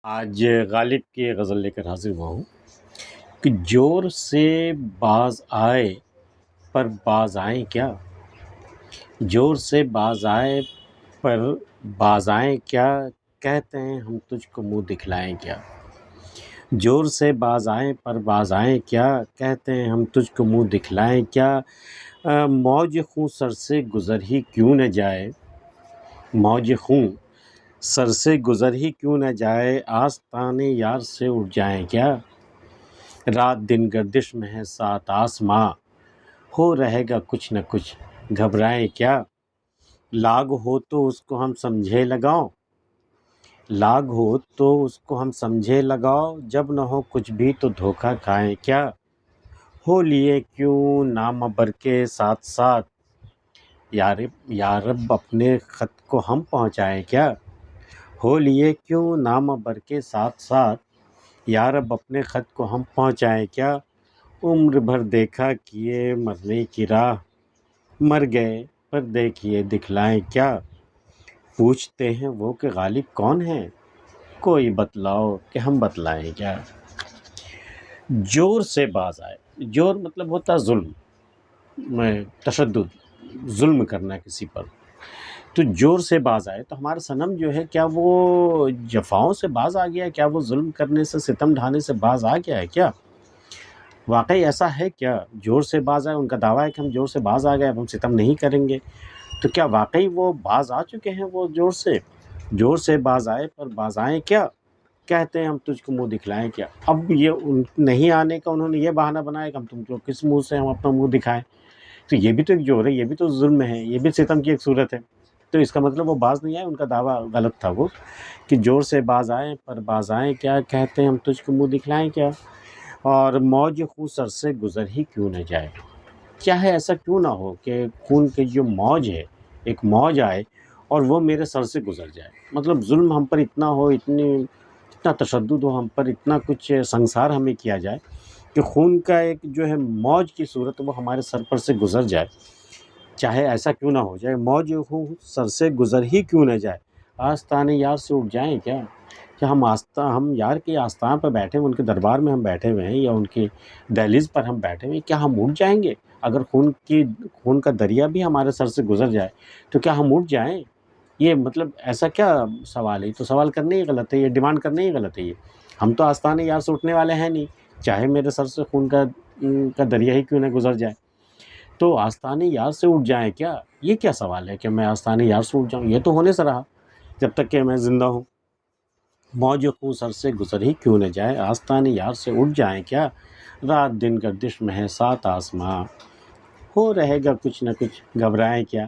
آج غالب کی غزل لے کر حاضر ہوا ہوں کہ جور سے باز آئے پر باز آئیں کیا، جور سے باز آئے پر باز آئیں کیا، کہتے ہیں ہم تجھ کو منہ دکھلائیں کیا، جور سے باز آئیں پر باز آئیں کیا، کہتے ہیں ہم تجھ کو منہ دکھلائیں کیا، موج خوں سر سے گزر ہی کیوں نہ جائے، موج خوں سر سے گزر ہی کیوں نہ جائے، آستانے یار سے اٹھ جائیں کیا، رات دن گردش میں ہے سات آسماں، ہو رہے گا کچھ نہ کچھ گھبرائیں کیا، لاگ ہو تو اس کو ہم سمجھے لگاؤ، لاگ ہو تو اس کو ہم سمجھے لگاؤ، جب نہ ہو کچھ بھی تو دھوکہ کھائیں کیا، ہو لیے کیوں نامبر کے ساتھ ساتھ، یا رب اپنے خط کو ہم پہنچائیں کیا، ہو لیے کیوں نامبر کے ساتھ ساتھ، یا رب اپنے خط کو ہم پہنچائیں کیا، عمر بھر دیکھا کیے مرنے کی راہ، مر گئے پر دیکھیے دکھلائیں کیا، پوچھتے ہیں وہ کہ غالب کون ہے، کوئی بتلاؤ کہ ہم بتلائیں کیا۔ جور سے باز آئے، جور مطلب ہوتا ظلم، تشدد، ظلم کرنا کسی پر، تو جور سے باز آئے تو ہمارا صنم جو ہے کیا وہ جفاؤں سے باز آ گیا، کیا وہ ظلم کرنے سے ستم ڈھانے سے باز آ گیا ہے کیا، واقعی ایسا ہے کیا، جور سے باز آئے، ان کا دعویٰ ہے کہ ہم جور سے باز آ گئے، اب ہم ستم نہیں کریں گے، تو کیا واقعی وہ باز آ چکے ہیں، وہ جور سے باز آئے پر باز آئیں کیا، کہتے ہیں ہم تجھ کو منہ دکھلائیں کیا، اب یہ نہیں آنے کا انہوں نے یہ بہانہ بنایا کہ ہم تم کو کس منہ سے ہم اپنا منہ دکھائیں، تو یہ بھی تو ایک جور ہے، یہ بھی تو ظلم ہے، یہ بھی ستم کی ایک صورت ہے، تو اس کا مطلب وہ باز نہیں آئے، ان کا دعویٰ غلط تھا وہ کہ جور سے باز آئیں پر باز آئیں کیا، کہتے ہیں ہم تجھ کو منہ دکھلائیں کیا، اور موج خوں سر سے گزر ہی کیوں نہ جائے، کیا ہے ایسا کیوں نہ ہو کہ خون کی جو موج ہے، ایک موج آئے اور وہ میرے سر سے گزر جائے، مطلب ظلم ہم پر اتنا ہو، اتنا تشدد ہو ہم پر، اتنا کچھ سنسار ہمیں کیا جائے کہ خون کا ایک جو ہے موج کی صورت وہ ہمارے سر پر سے گزر جائے، چاہے ایسا کیوں نہ ہو جائے، موج خوں سر سے گزر ہی کیوں نہ جائے، آستانے یار سے اٹھ جائیں کیا، کہ ہم یار کے آستان پر بیٹھے ہیں، ان کے دربار میں ہم بیٹھے ہوئے ہیں یا ان کی دہلیز پر ہم بیٹھے ہوئے ہیں، کیا ہم اٹھ جائیں گے، اگر خون کا دریا بھی ہمارے سر سے گزر جائے تو کیا ہم اٹھ جائیں، یہ مطلب ایسا کیا سوال ہے، یہ تو سوال کرنا ہی غلط ہے، یہ ڈیمانڈ کرنا ہی غلط ہے، یہ ہم تو آستانے یار سے اٹھنے والے ہیں نہیں، چاہے میرے سر سے خون کا دریا ہی کیوں نہ گزر جائے، تو آستانے یار سے اٹھ جائیں کیا، یہ کیا سوال ہے کہ میں آستانے یار سے اٹھ جاؤں، یہ تو ہونے سے رہا جب تک کہ میں زندہ ہوں، موج خوں سر سے گزر ہی کیوں نہ جائے، آستانے یار سے اٹھ جائیں کیا، رات دن گردش میں ہے سات آسماں، ہو رہے گا کچھ نہ کچھ گھبرائیں کیا،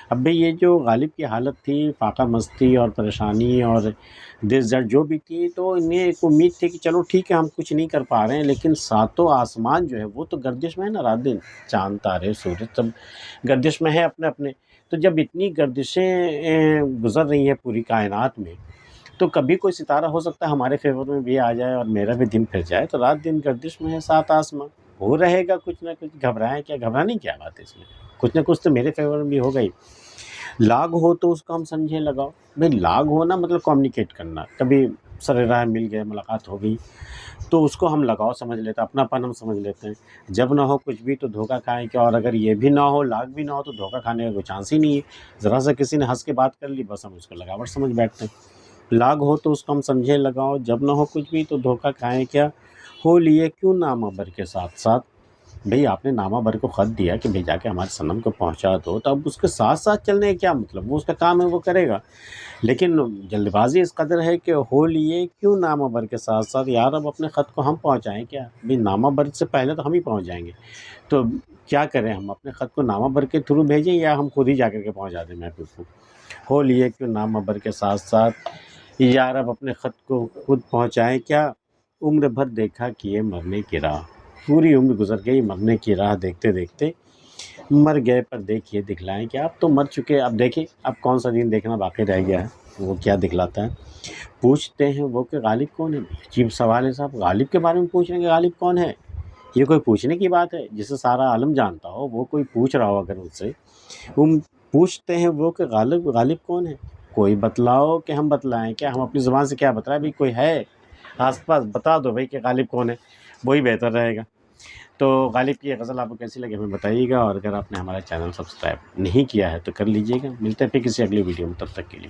اب بھئی یہ جو غالب کی حالت تھی، فاقہ مستی اور پریشانی اور دل درد جو بھی تھی، تو انہیں ایک امید تھی کہ چلو ٹھیک ہے ہم کچھ نہیں کر پا رہے ہیں، لیکن ساتوں آسمان جو ہے وہ تو گردش میں ہے نا، رات دن چاند تارے سورج سب گردش میں ہے اپنے اپنے، تو جب اتنی گردشیں گزر رہی ہیں پوری کائنات میں، تو کبھی کوئی ستارہ ہو سکتا ہے ہمارے فیور میں بھی آ جائے اور میرا بھی دن پھر جائے، تو رات دن گردش میں ہے سات آسماں، ہو رہے گا کچھ نہ کچھ گھبرائیں کیا، گھبرانے کی کیا بات ہے اس میں، کچھ نہ کچھ تو میرے فیور میں بھی ہوگا ہی، لاگ ہو تو اس کو ہم سمجھے لگاؤ، بھئی لاگ ہونا مطلب کمیونیکیٹ کرنا، کبھی سر راہ مل گئے، ملاقات ہو گئی تو اس کو ہم لگاؤ سمجھ لیتے ہیں، اپنا پن ہم سمجھ لیتے ہیں، جب نہ ہو کچھ بھی تو دھوکہ کھائیں کیا، اور اگر یہ بھی نہ ہو، لاگ بھی نہ ہو، تو دھوکہ کھانے کا کوئی چانس ہی نہیں ہے، ذرا سا کسی نے ہنس کے بات کر لی بس ہم اس کو لگاوٹ سمجھ بیٹھتے ہیں، لاگ ہو تو اس کو ہم سمجھے لگاؤ، جب نہ ہو کچھ بھی تو دھوکہ کھائیں کیا، ہو لیے کیوں نامہ بر کے ساتھ ساتھ، بھئی آپ نے نامہ بر کو خط دیا کہ بھیجا کے ہمارے صنم کو پہنچا دو، تو اب اس کے ساتھ ساتھ چلنے کا کیا مطلب، وہ اس کا کام ہے وہ کرے گا، لیکن جلد بازی اس قدر ہے کہ ہو لیے کیوں نامہ بر کے ساتھ ساتھ، یار اب اپنے خط کو ہم پہنچائیں کیا، بھئی نامہ بر سے پہلے تو ہم ہی پہنچ جائیں گے، تو کیا کریں، ہم اپنے خط کو نامہ بر کے تھرو بھیجیں یا ہم خود ہی جا کر کے پہنچا دیں محفوظ کو، ہو لیے کیوں نامہ بر کے ساتھ ساتھ، یار اب اپنے خط کو خود پہنچائیں کیا، عمر بھر دیکھا کیے مرنے کی راہ، پوری عمر گزر گئی مرنے کی راہ دیکھتے دیکھتے، مر گئے پر دیکھیے دکھلائیں کہ آپ تو مر چکے، اب دیکھیں اب کون سا دن دیکھنا باقی رہ گیا ہے، وہ کیا دکھلاتا ہے، پوچھتے ہیں وہ کہ غالب کون ہے، عجیب سوال ہے صاحب، غالب کے بارے میں پوچھ رہے ہیں کہ غالب کون ہے، یہ کوئی پوچھنے کی بات ہے، جسے سارا عالم جانتا ہو وہ کوئی پوچھ رہا ہو اگر ان سے، پوچھتے ہیں وہ کہ غالب کون ہے، کوئی بتلاؤ کہ ہم بتلائیں، کیا ہم اپنی زبان سے کیا بتلائیں؟ بھائی کوئی ہے آس پاس بتا دو بھائی کہ غالب کون ہے، وہی بہتر رہے گا۔ تو غالب کی یہ غزل آپ کو کیسی لگی ہمیں بتائیے گا، اور اگر آپ نے ہمارا چینل سبسکرائب نہیں کیا ہے تو کر لیجیے گا۔ ملتے ہیں پھر کسی اگلی ویڈیو میں، تب تک کے لیے